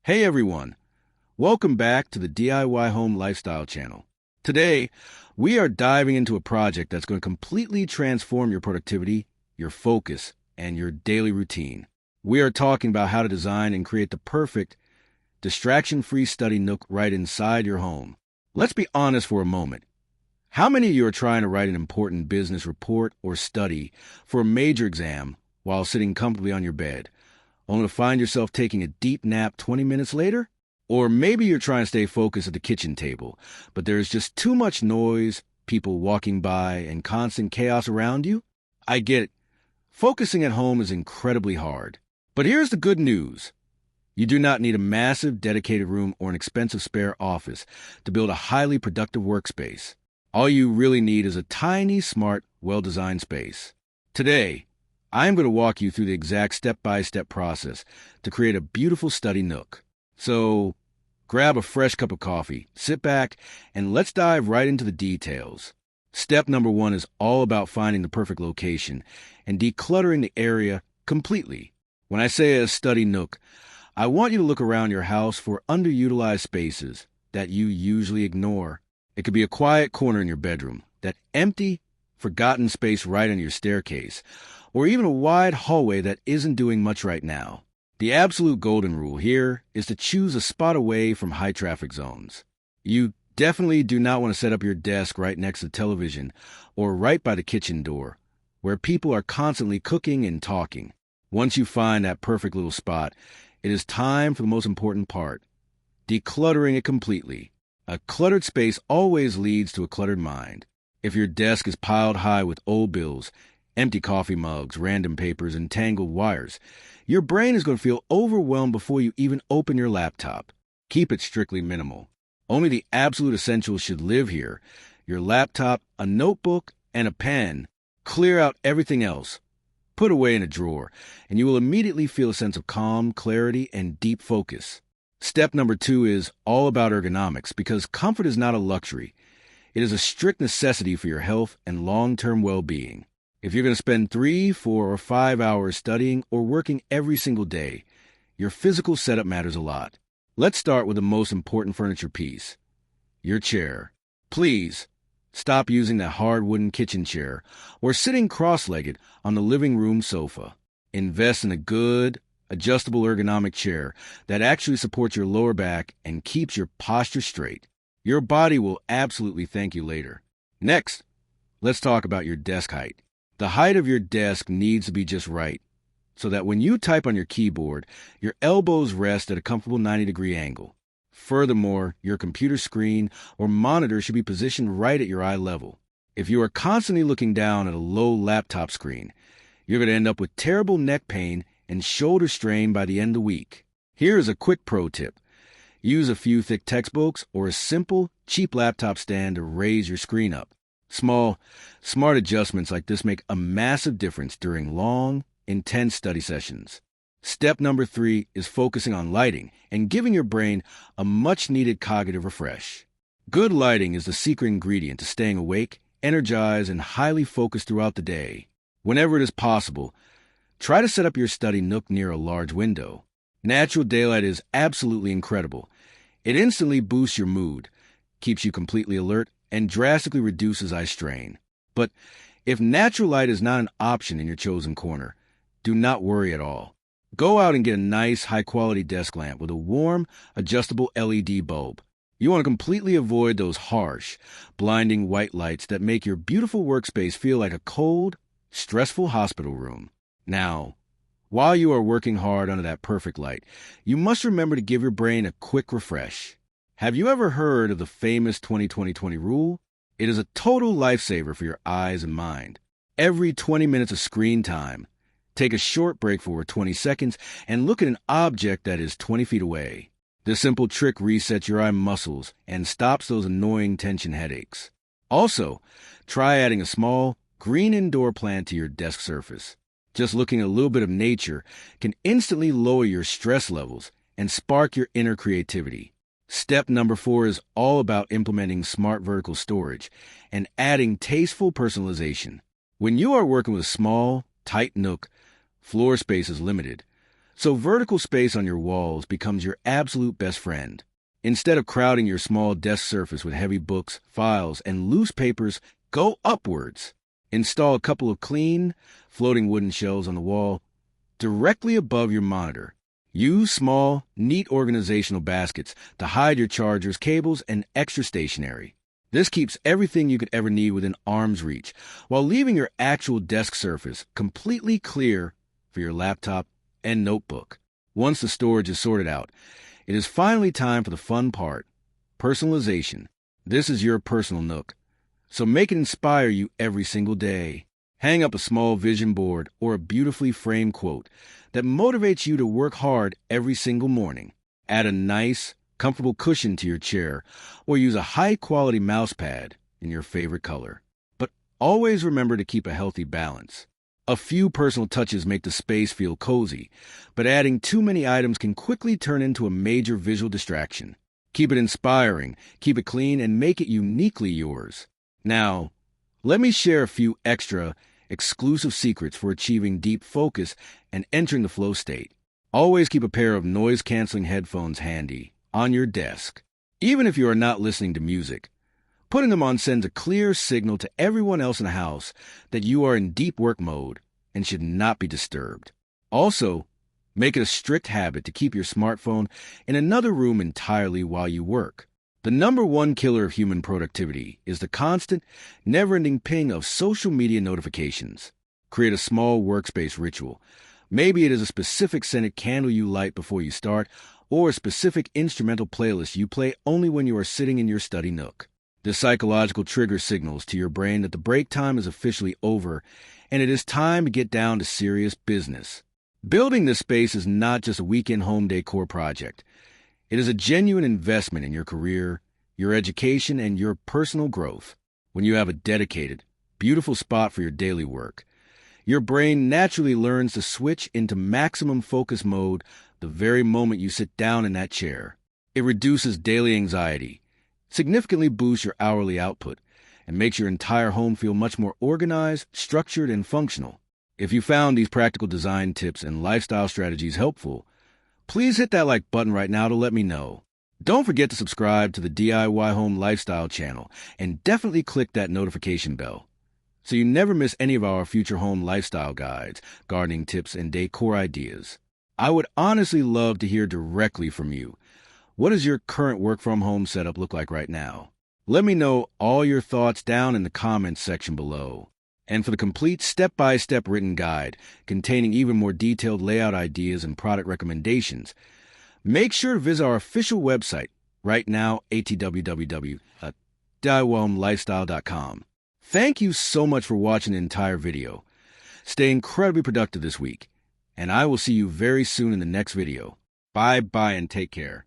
Hey everyone, welcome back to the DIY Home Lifestyle channel. Today, we are diving into a project that's going to completely transform your productivity, your focus, and your daily routine. We are talking about how to design and create the perfect, distraction-free study nook right inside your home. Let's be honest for a moment. How many of you are trying to write an important business report or study for a major exam while sitting comfortably on your bed, only to find yourself taking a deep nap 20 minutes later? Or maybe you're trying to stay focused at the kitchen table, but there's just too much noise, people walking by, and constant chaos around you? I get it. Focusing at home is incredibly hard. But here's the good news. You do not need a massive, dedicated room or an expensive spare office to build a highly productive workspace. All you really need is a tiny, smart, well-designed space. Today, I'm going to walk you through the exact step-by-step process to create a beautiful study nook. So, grab a fresh cup of coffee, sit back, and let's dive right into the details. Step number 1 is all about finding the perfect location and decluttering the area completely. When I say a study nook, I want you to look around your house for underutilized spaces that you usually ignore. It could be a quiet corner in your bedroom, that empty, forgotten space right on your staircase, or even a wide hallway that isn't doing much right now. The absolute golden rule here is to choose a spot away from high traffic zones. You definitely do not want to set up your desk right next to the television or right by the kitchen door, where people are constantly cooking and talking. Once you find that perfect little spot, it is time for the most important part, decluttering it completely. A cluttered space always leads to a cluttered mind. If your desk is piled high with old bills, empty coffee mugs, random papers, and tangled wires, your brain is going to feel overwhelmed before you even open your laptop. Keep it strictly minimal. Only the absolute essentials should live here. Your laptop, a notebook, and a pen. Clear out everything else. Put away in a drawer, and you will immediately feel a sense of calm, clarity, and deep focus. Step number 2 is all about ergonomics, because comfort is not a luxury. It is a strict necessity for your health and long-term well-being. If you're going to spend 3, 4, or 5 hours studying or working every single day, your physical setup matters a lot. Let's start with the most important furniture piece, your chair. Please, stop using that hard wooden kitchen chair or sitting cross-legged on the living room sofa. Invest in a good, adjustable ergonomic chair that actually supports your lower back and keeps your posture straight. Your body will absolutely thank you later. Next, let's talk about your desk height. The height of your desk needs to be just right, so that when you type on your keyboard, your elbows rest at a comfortable 90-degree angle. Furthermore, your computer screen or monitor should be positioned right at your eye level. If you are constantly looking down at a low laptop screen, you're going to end up with terrible neck pain and shoulder strain by the end of the week. Here is a quick pro tip. Use a few thick textbooks or a simple, cheap laptop stand to raise your screen up. Small, smart adjustments like this make a massive difference during long, intense study sessions. Step number 3 is focusing on lighting and giving your brain a much-needed cognitive refresh. Good lighting is the secret ingredient to staying awake, energized, and highly focused throughout the day. Whenever it is possible, try to set up your study nook near a large window. Natural daylight is absolutely incredible. It instantly boosts your mood, keeps you completely alert, and drastically reduces eye strain. But if natural light is not an option in your chosen corner, do not worry at all. Go out and get a nice, high-quality desk lamp with a warm, adjustable LED bulb. You want to completely avoid those harsh, blinding white lights that make your beautiful workspace feel like a cold, stressful hospital room. Now, while you are working hard under that perfect light, you must remember to give your brain a quick refresh. Have you ever heard of the famous 20-20-20 rule? It is a total lifesaver for your eyes and mind. Every 20 minutes of screen time, take a short break for 20 seconds and look at an object that is 20 feet away. This simple trick resets your eye muscles and stops those annoying tension headaches. Also, try adding a small, green indoor plant to your desk surface. Just looking at a little bit of nature can instantly lower your stress levels and spark your inner creativity. Step number 4 is all about implementing smart vertical storage and adding tasteful personalization. When you are working with a small, tight nook, floor space is limited. So vertical space on your walls becomes your absolute best friend. Instead of crowding your small desk surface with heavy books, files, and loose papers, go upwards. Install a couple of clean, floating wooden shelves on the wall directly above your monitor. Use small, neat organizational baskets to hide your chargers, cables, and extra stationery. This keeps everything you could ever need within arm's reach, while leaving your actual desk surface completely clear for your laptop and notebook. Once the storage is sorted out, it is finally time for the fun part, personalization. This is your personal Nook, so make it inspire you every single day. Hang up a small vision board or a beautifully framed quote that motivates you to work hard every single morning. Add a nice, comfortable cushion to your chair or use a high-quality mouse pad in your favorite color. But always remember to keep a healthy balance. A few personal touches make the space feel cozy, but adding too many items can quickly turn into a major visual distraction. Keep it inspiring, keep it clean, and make it uniquely yours. Now, let me share a few extra, exclusive secrets for achieving deep focus and entering the flow state. Always keep a pair of noise-canceling headphones handy on your desk. Even if you are not listening to music, putting them on sends a clear signal to everyone else in the house that you are in deep work mode and should not be disturbed. Also, make it a strict habit to keep your smartphone in another room entirely while you work. The number one killer of human productivity is the constant, never-ending ping of social media notifications. Create a small workspace ritual. Maybe it is a specific scented candle you light before you start, or a specific instrumental playlist you play only when you are sitting in your study nook. This psychological trigger signals to your brain that the break time is officially over, and it is time to get down to serious business. Building this space is not just a weekend home decor project. It is a genuine investment in your career, your education, and your personal growth. When you have a dedicated, beautiful spot for your daily work, your brain naturally learns to switch into maximum focus mode the very moment you sit down in that chair. It reduces daily anxiety, significantly boosts your hourly output, and makes your entire home feel much more organized, structured, and functional. If you found these practical design tips and lifestyle strategies helpful, please hit that like button right now to let me know. Don't forget to subscribe to the DIY Home Lifestyle channel and definitely click that notification bell so you never miss any of our future home lifestyle guides, gardening tips, and decor ideas. I would honestly love to hear directly from you. What does your current work-from-home setup look like right now? Let me know all your thoughts down in the comments section below. And for the complete step-by-step written guide containing even more detailed layout ideas and product recommendations, make sure to visit our official website right now, www.DIYHomeLifestyle.com. Thank you so much for watching the entire video. Stay incredibly productive this week, and I will see you very soon in the next video. Bye-bye and take care.